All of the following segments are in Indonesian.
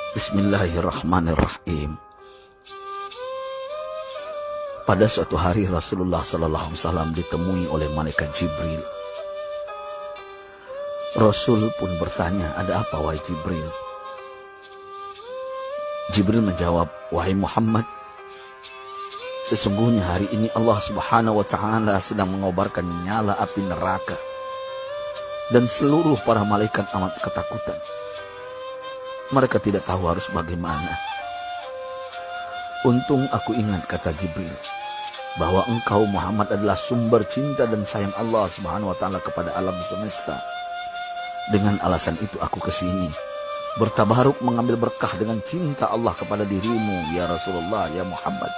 Bismillahirrahmanirrahim. Pada suatu hari Rasulullah SAW ditemui oleh malaikat Jibril. Rasul pun bertanya, "Ada apa wahai Jibril?" Jibril menjawab, "Wahai Muhammad, sesungguhnya hari ini Allah Subhanahu wa Ta'ala sedang mengobarkan nyala api neraka, dan seluruh para malaikat amat ketakutan. Mereka tidak tahu harus bagaimana. Untung aku ingat," kata Jibril, "bahwa engkau Muhammad adalah sumber cinta dan sayang Allah Subhanahu wa Ta'ala kepada alam semesta. Dengan alasan itu aku kesini, bertabaruk mengambil berkah dengan cinta Allah kepada dirimu, ya Rasulullah, ya Muhammad."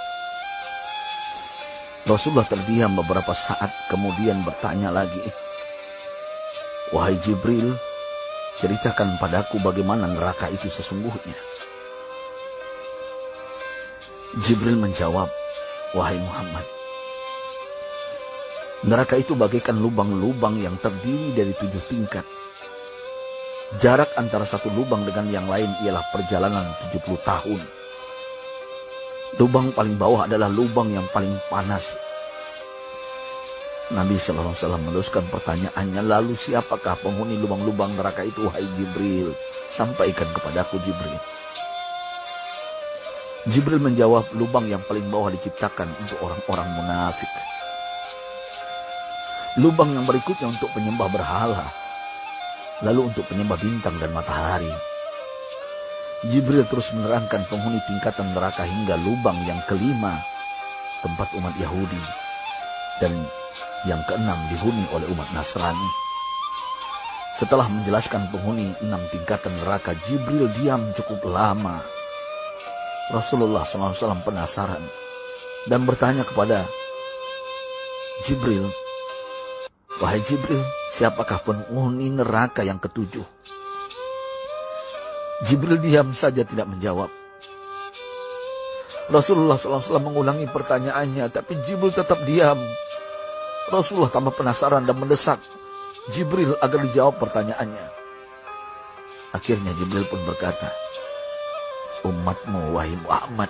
Rasulullah terdiam beberapa saat, kemudian bertanya lagi, "Wahai Jibril, ceritakan padaku bagaimana neraka itu sesungguhnya." Jibril menjawab, "Wahai Muhammad, neraka itu bagaikan lubang-lubang yang terdiri dari 7 tingkat. Jarak antara satu lubang dengan yang lain ialah perjalanan 70 tahun. Lubang paling bawah adalah lubang yang paling panas." Nabi SAW meneruskan pertanyaannya, "Lalu siapakah penghuni lubang-lubang neraka itu, wahai Jibril? Sampaikan kepadaku, Jibril." Jibril menjawab, "Lubang yang paling bawah diciptakan untuk orang-orang munafik. Lubang yang berikutnya untuk penyembah berhala. Lalu untuk penyembah bintang dan matahari." Jibril terus menerangkan penghuni tingkatan neraka hingga lubang yang kelima, tempat umat Yahudi, dan yang keenam dihuni oleh umat Nasrani. Setelah menjelaskan penghuni 6 tingkatan neraka, Jibril diam cukup lama. Rasulullah SAW penasaran dan bertanya kepada Jibril, "Wahai Jibril, siapakah penghuni neraka yang ke-7?" Jibril diam saja tidak menjawab. Rasulullah SAW mengulangi pertanyaannya, tapi Jibril tetap diam. Rasulullah tambah penasaran dan mendesak Jibril agar dijawab pertanyaannya. Akhirnya Jibril pun berkata, "Umatmu, wahai Muhammad,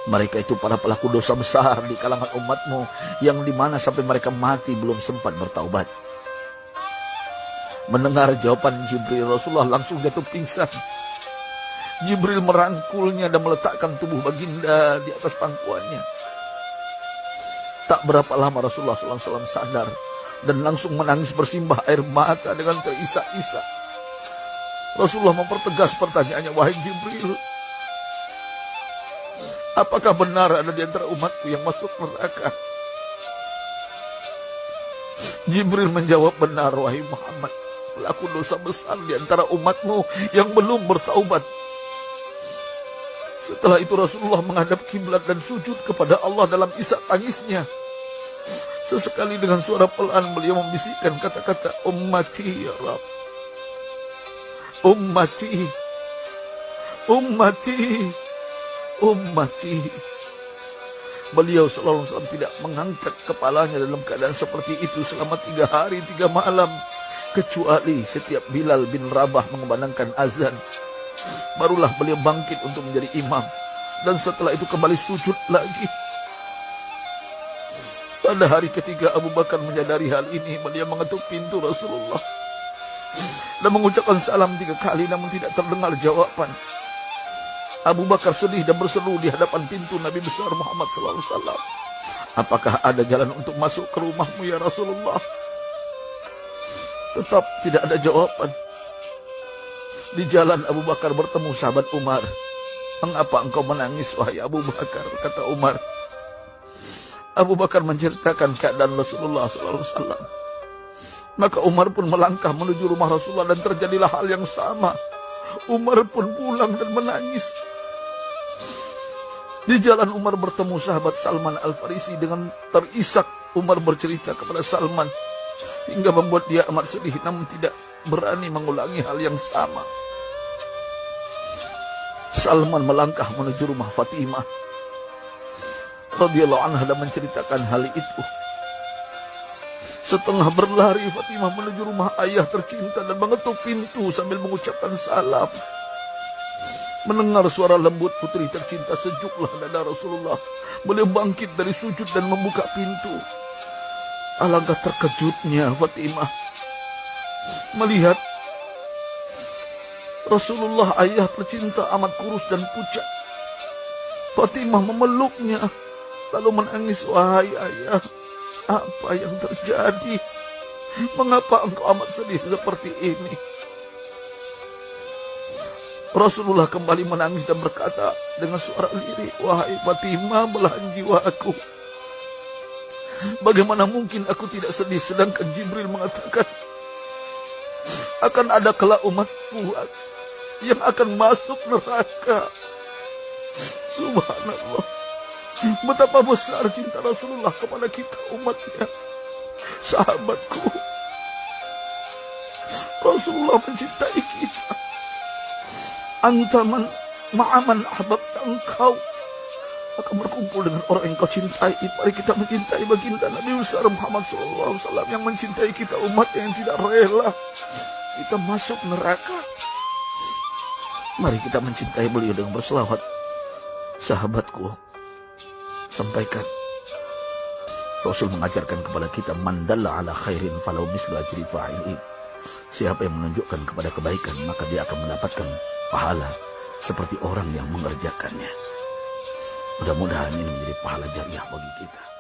mereka itu para pelaku dosa besar di kalangan umatmu, yang dimana sampai mereka mati belum sempat bertaubat." Mendengar jawaban Jibril, Rasulullah langsung jatuh pingsan. Jibril merangkulnya dan meletakkan tubuh baginda di atas pangkuannya. Tak berapa lama Rasulullah SAW sadar dan langsung menangis bersimbah air mata dengan terisak-isak. Rasulullah mempertegas pertanyaannya, "Wahai Jibril, apakah benar ada di antara umatku yang masuk neraka?" Jibril menjawab, "Benar, wahai Muhammad, pelaku dosa besar di antara umatmu yang belum bertaubat." Setelah itu Rasulullah menghadap kiblat dan sujud kepada Allah dalam isak tangisnya. Sesekali dengan suara pelan beliau membisikkan kata-kata, "Ummati ya Rabb, ummati, ummati, ummati." Beliau SAW tidak mengangkat kepalanya dalam keadaan seperti itu selama 3 hari 3 malam. Kecuali setiap Bilal bin Rabah mengumandangkan azan, barulah beliau bangkit untuk menjadi imam. Dan setelah itu kembali sujud lagi. Pada hari ketiga Abu Bakar menyadari hal ini. Beliau mengetuk pintu Rasulullah dan mengucapkan salam 3 kali, namun tidak terdengar jawaban. Abu Bakar sedih dan berseru di hadapan pintu Nabi besar Muhammad SAW, "Apakah ada jalan untuk masuk ke rumahmu ya Rasulullah?" Tetap tidak ada jawaban. Di jalan Abu Bakar bertemu sahabat Umar. "Mengapa engkau menangis, wahai Abu Bakar?" kata Umar. Abu Bakar menceritakan keadaan Rasulullah SAW. Maka Umar pun melangkah menuju rumah Rasulullah dan terjadilah hal yang sama. Umar pun pulang dan menangis. Di jalan Umar bertemu sahabat Salman Al-Farisi. Dengan terisak Umar bercerita kepada Salman hingga membuat dia amat sedih, namun tidak berani mengulangi hal yang sama. Salman melangkah menuju rumah Fatimah radhiyallahu anha dan menceritakan hal itu. Setengah berlari Fatimah menuju rumah ayah tercinta dan mengetuk pintu sambil mengucapkan salam. Mendengar suara lembut putri tercinta, sejuklah dada Rasulullah. Beliau bangkit dari sujud dan membuka pintu. Alangkah terkejutnya Fatimah melihat Rasulullah, ayah tercinta, amat kurus dan pucat. Fatimah memeluknya lalu menangis. Wahai ayah, apa yang terjadi? Mengapa engkau amat sedih seperti ini? Rasulullah kembali menangis dan berkata dengan suara lirih, wahai Fatimah, belahan jiwaku, bagaimana mungkin aku tidak sedih sedangkan Jibril mengatakan akan ada kelak umatku yang akan masuk neraka. Subhanallah, betapa besar cinta Rasulullah kepada kita umatnya. Sahabatku, Rasulullah mencintai kita. Antaman ma'aman ahbabta, engkau akan berkumpul dengan orang yang kau cintai. Mari kita mencintai baginda Nabi besar Muhammad SAW yang mencintai kita umat yang tidak rela kita masuk neraka. Mari kita mencintai beliau dengan berselawat. Sahabatku, sampaikan, Rasul mengajarkan kepada kita, man dalla ala khairin falau mislu ajri fa'ili. Siapa yang menunjukkan kepada kebaikan, maka dia akan mendapatkan pahala seperti orang yang mengerjakannya. Mudah-mudahan ini menjadi pahala jariah bagi kita.